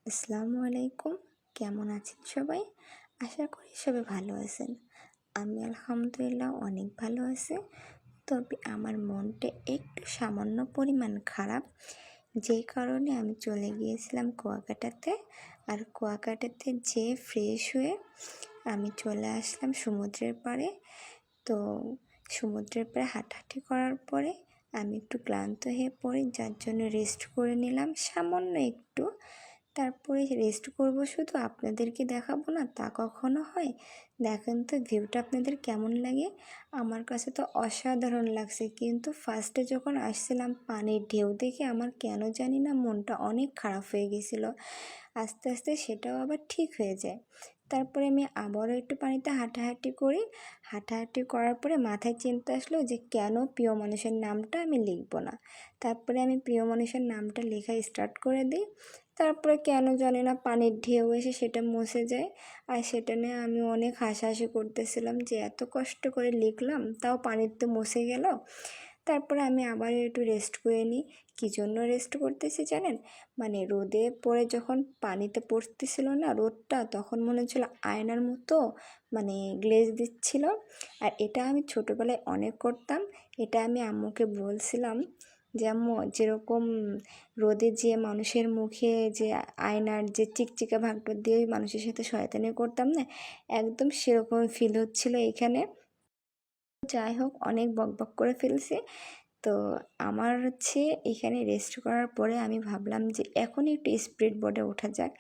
আসসালামু আলাইকুম। কেমন আছেন সবাই? আশা করি সবাই ভালো আছেন। আমি আলহামদুলিল্লাহ অনেক ভালো আছি। তবে আমার মনটা একটু সামান্য পরিমাণ খারাপ, যেই কারণে আমি চলে গিয়েছিলাম কুয়াকাটাতে। আর কুয়াকাটাতে যেয়ে ফ্রেশ হয়ে আমি চলে আসলাম সমুদ্রের পাড়ে। তো সমুদ্রের পাড়ে হাঁটাহাঁটি করার পরে আমি একটু ক্লান্ত হয়ে পড়ি, যার জন্য রেস্ট করে নিলাম সামান্য একটু। তারপরে রেস্ট করব, শুধু আপনাদেরকে দেখাবো না তা কখনো হয়। দেখেন তো ভিউটা আপনাদের কেমন লাগে। আমার কাছে তো অসাধারণ লাগছে, কিন্তু ফার্স্টে যখন আসছিলাম পানির ঢেউ দেখে আমার কেন জানি না মনটা অনেক খারাপ হয়ে গেছিলো। আস্তে আস্তে সেটাও আবার ঠিক হয়ে যায়। তারপরে আমি আবারও একটু পানিতে হাঁটাহাঁটি করি। হাঁটাহাঁটি করার পরে মাথায় চিন্তা আসলো যে কেন প্রিয় মানুষের নামটা আমি লিখবো না। তারপরে আমি প্রিয় মানুষের নামটা লেখা স্টার্ট করে দিই। তারপরে কেন জানি না পানির ঢেউ এসে সেটা মুছে যায়। আর সেটা নিয়ে আমি অনেক হাসাহাসি করতেছিলাম যে এত কষ্ট করে লিখলাম তাও পানিতে মুছে গেল। তারপরে আমি আবার একটু রেস্ট করে নিই। কী জন্য রেস্ট করতেছি জানেন? মানে রোদে পড়ে যখন পানিতে পড়তেছিল না রোদটা, তখন মনে হচ্ছিল আয়নার মতো মানে গ্লেজ দিচ্ছিল। আর এটা আমি ছোটোবেলায় অনেক করতাম। এটা আমি আম্মুকে বলছিলাম যে আম্মু, যেরকম রোদে যে মানুষের মুখে যে আয়নার যে চিকচিকা ভাগটা দিয়ে মানুষের সাথে শয়তানি করতাম না, একদম সেরকম ফিল হচ্ছিল এখানে। যাই হোক, অনেক বকবক করে ফেলছি। তো আমার এখানে রেস্ট করার পরে আমি ভাবলাম যে এখন একটু স্পিড বোটে ওঠা যাক।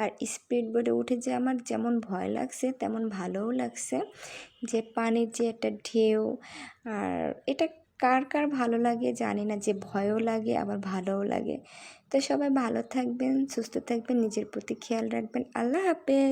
আর স্পিড বোটে উঠে যে আমার যেমন ভয় লাগছে তেমন ভালোও লাগছে, যে পানির যে একটা ঢেউ। আর এটা কার কার ভালো লাগে জানি না, যে ভয়ও লাগে আবার ভালোও লাগে। তো সবাই ভালো থাকবেন, সুস্থ থাকবেন, নিজের প্রতি খেয়াল রাখবেন। আল্লাহ হাফেজ।